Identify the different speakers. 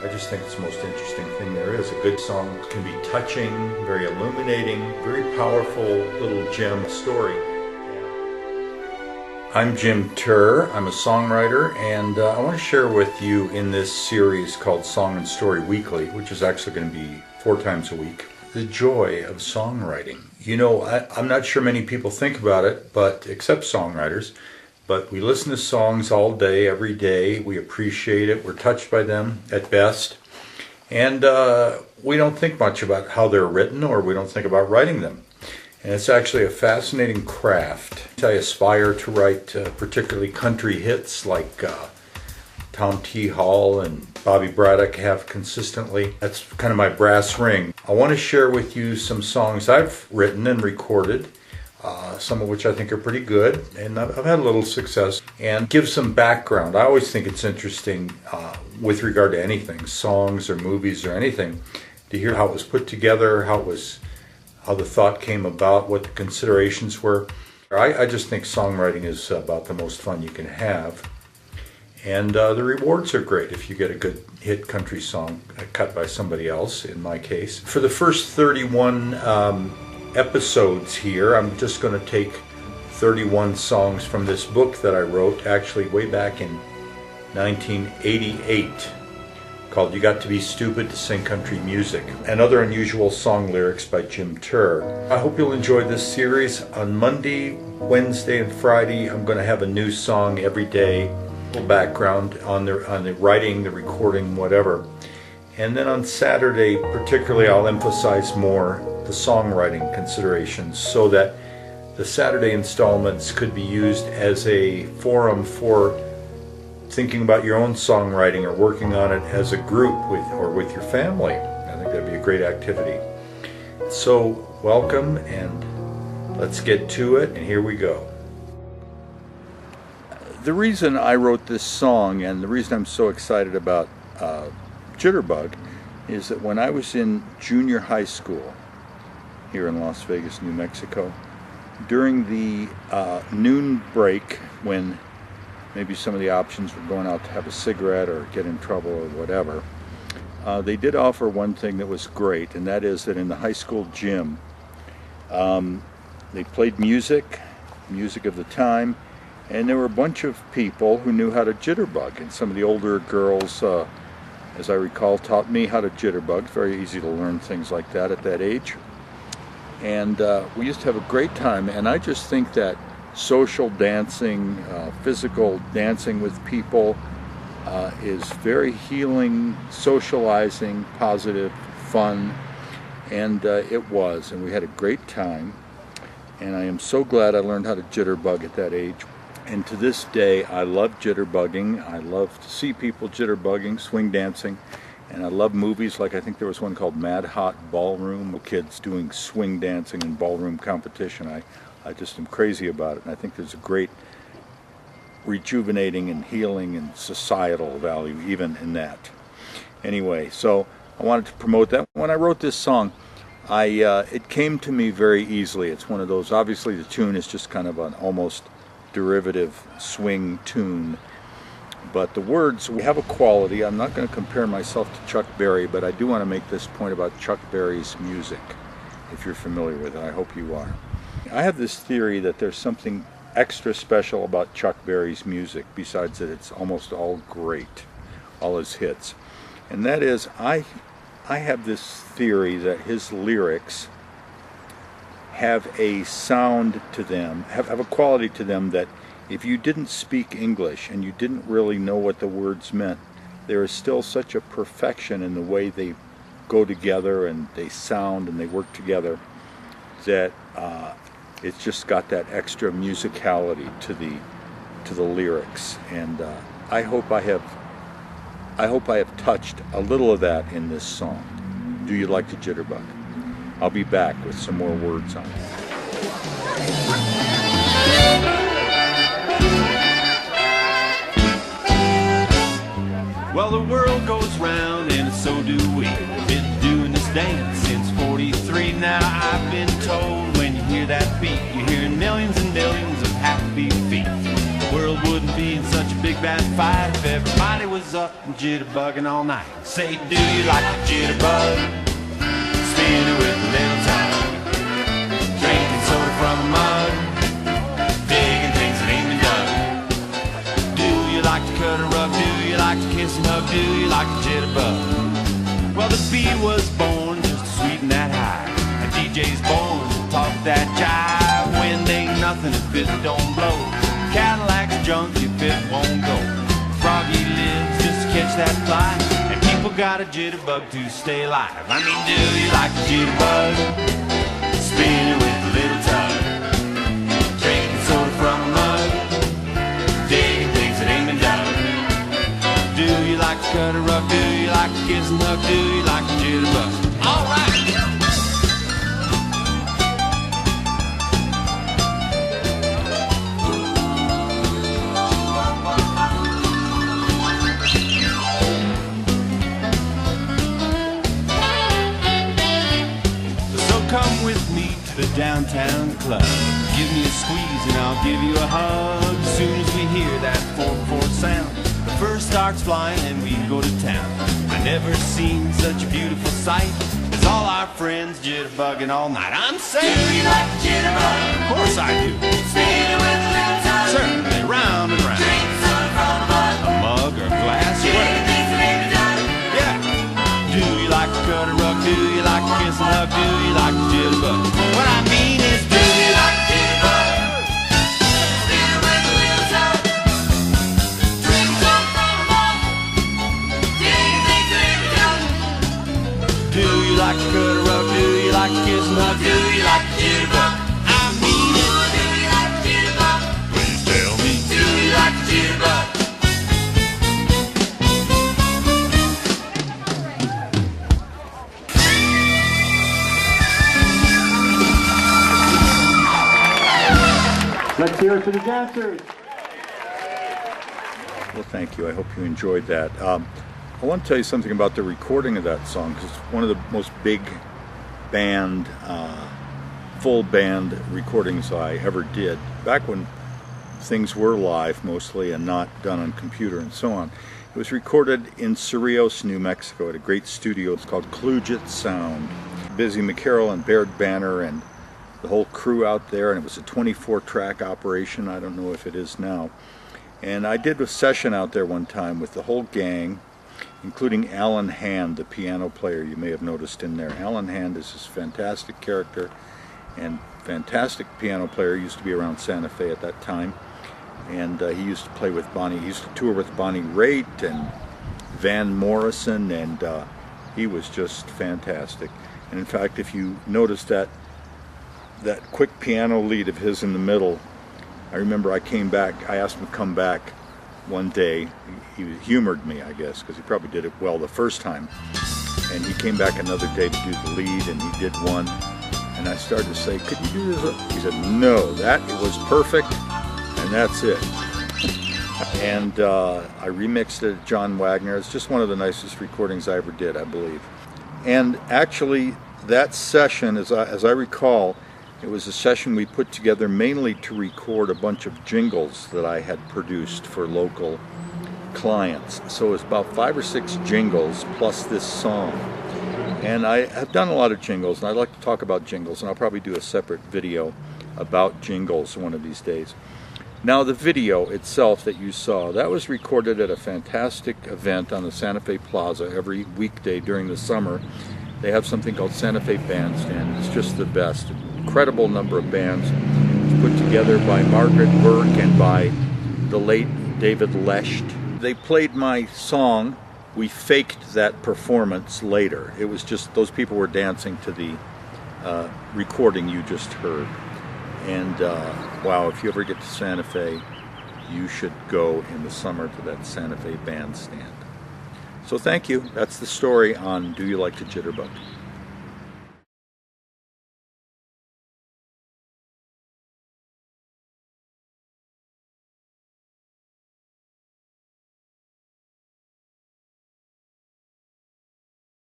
Speaker 1: I just think it's the most interesting thing there is. A good song can be touching, very illuminating, very powerful little gem story. I'm Jim Terr. I'm a songwriter, and I want to share with you in this series called Song and Story Weekly, which is actually going to be 4 times a week, the joy of songwriting. You know, I'm not sure many people think about it, but except songwriters, but we listen to songs all day, every day. We appreciate it. We're touched by them at best. And we don't think much about how they're written, or we don't think about writing them. And it's actually a fascinating craft. I aspire to write particularly country hits like Tom T. Hall and Bobby Braddock have consistently. That's kind of my brass ring. I want to share with you some songs I've written and recorded, some of which I think are pretty good, and I've had a little success, and give some background. I always think it's interesting with regard to anything, songs or movies or anything, to hear how it was put together, how the thought came about, what the considerations were. I just think songwriting is about the most fun you can have. And the rewards are great if you get a good hit country song cut by somebody else, in my case. For the first 31 episodes here, I'm just going to take 31 songs from this book that I wrote, actually way back in 1988, called You Got to Be Stupid to Sing Country Music, and Other Unusual Song Lyrics by Jim Terr. I hope you'll enjoy this series. On Monday, Wednesday, and Friday, I'm going to have a new song every day, background on the writing, the recording, whatever. And then on Saturday, particularly, I'll emphasize more the songwriting considerations, so that the Saturday installments could be used as a forum for thinking about your own songwriting or working on it as a group with your family. I think that'd be a great activity. So welcome, and let's get to it, and here we go. The reason I wrote this song, and the reason I'm so excited about Jitterbug, is that when I was in junior high school here in Las Vegas, New Mexico, during the noon break, when maybe some of the options were going out to have a cigarette or get in trouble or whatever, they did offer one thing that was great, and that is that in the high school gym, they played music of the time, and there were a bunch of people who knew how to jitterbug, and some of the older girls, as I recall, taught me how to jitterbug. Very easy to learn things like that at that age. And we used to have a great time, and I just think that social dancing, physical dancing with people is very healing, socializing, positive, fun, and it was, and we had a great time. And I am so glad I learned how to jitterbug at that age. And to this day, I love jitterbugging. I love to see people jitterbugging, swing dancing, and I love movies like, I think there was one called Mad Hot Ballroom, with kids doing swing dancing and ballroom competition. I just am crazy about it, and I think there's a great rejuvenating and healing and societal value even in that. Anyway, so I wanted to promote that. When I wrote this song, it came to me very easily. It's one of those, obviously the tune is just kind of an almost derivative swing tune, but the words have a quality. I'm not going to compare myself to Chuck Berry, but I do want to make this point about Chuck Berry's music, if you're familiar with it. I hope you are. I have this theory that there's something extra special about Chuck Berry's music, besides that it's almost all great, all his hits, and that is I have this theory that his lyrics have a sound to them, have a quality to them, that if you didn't speak English and you didn't really know what the words meant, there is still such a perfection in the way they go together and they sound and they work together, that it's just got that extra musicality to the lyrics. And I hope I have touched a little of that in this song. Do you like to jitterbug? I'll be back with some more words on it.
Speaker 2: Well, the world goes round and so do we. Been doing this dance since 43 now. I've been told when you hear that beat, you're hearing millions and millions of happy feet. The world wouldn't be in such a big band fight if everybody was up and jitterbugging all night. Say, do you like to jitterbug? Spinning with a little tongue. Drinking soda from a mug. Digging things that ain't been done. Do you like to cut a rug? Do you like to kiss and hug? Do you like to jitterbug? Well, the beat was born just to sweeten that high. A DJ's born to talk that jive. When there ain't nothing if it don't blow. Cadillac's junk if it won't go. Froggy lives just to catch that fly. And people got a jitterbug to stay alive. I mean, do you like a jitterbug? Spinning with a little tug. Drinking soda from a mug. Digging things that ain't been done. Do you like to cut a rug? Do you like to kiss and hug? Do you like a jitterbug? All right. Come with me to the downtown club. Give me a squeeze and I'll give you a hug. As soon as we hear that 4/4 sound, the first starts flying and we go to town. I never seen such a beautiful sight as all our friends jitterbugging all night. I'm saying, do you like to jitterbug? Of course I do. Spinning with a little tongue. Certainly, round and round. Drink some from a mug or a glass or whatever. Yeah. Do you like to cut a rug? Do you like to kiss and hug? Do you like to jitterbug? What I mean is, do you like to jitterbug? Spinning with a little tongue. Drink some from a mug. Digging things that ain't been done. Do you like to cut a rug? Do you like to kiss and hug? Do you like to jitterbug? I mean it. Do you like to jitterbug? Please tell me. Do you like to jitterbug?
Speaker 3: Let's hear it for the dancers.
Speaker 1: Well, thank you. I hope you enjoyed that. I want to tell you something about the recording of that song, because it's one of the most big band, full band recordings I ever did. Back when things were live mostly and not done on computer and so on. It was recorded in Cerrillos, New Mexico at a great studio. It's called Klujit Sound. Busy McCarroll and Baird Banner and the whole crew out there, and it was a 24-track operation. I don't know if it is now. And I did a session out there one time with the whole gang, including Alan Hand, the piano player you may have noticed in there. Alan Hand is this fantastic character and fantastic piano player. He used to be around Santa Fe at that time. And he used to play with Bonnie. He used to tour with Bonnie Raitt and Van Morrison, and he was just fantastic. And in fact, if you notice that quick piano lead of his in the middle, I remember I came back, I asked him to come back one day. He humored me, I guess, because he probably did it well the first time. And he came back another day to do the lead, and he did one. And I started to say, could you do this? He said, no, that was perfect, and that's it. And I remixed it at John Wagner. It's just one of the nicest recordings I ever did, I believe. And actually, that session, as I recall, it was a session we put together mainly to record a bunch of jingles that I had produced for local clients. So it was about 5 or 6 jingles plus this song. And I have done a lot of jingles, and I'd like to talk about jingles, and I'll probably do a separate video about jingles one of these days. Now, the video itself that you saw, that was recorded at a fantastic event on the Santa Fe Plaza every weekday during the summer. They have something called Santa Fe Bandstand. It's just the best. Incredible number of bands. It's put together by Margaret Burke and by the late David Lesht. They played my song. We faked that performance later. It was just, those people were dancing to the recording you just heard. And wow, if you ever get to Santa Fe, you should go in the summer to that Santa Fe Bandstand. So thank you. That's the story on Do You Like to Jitterbug?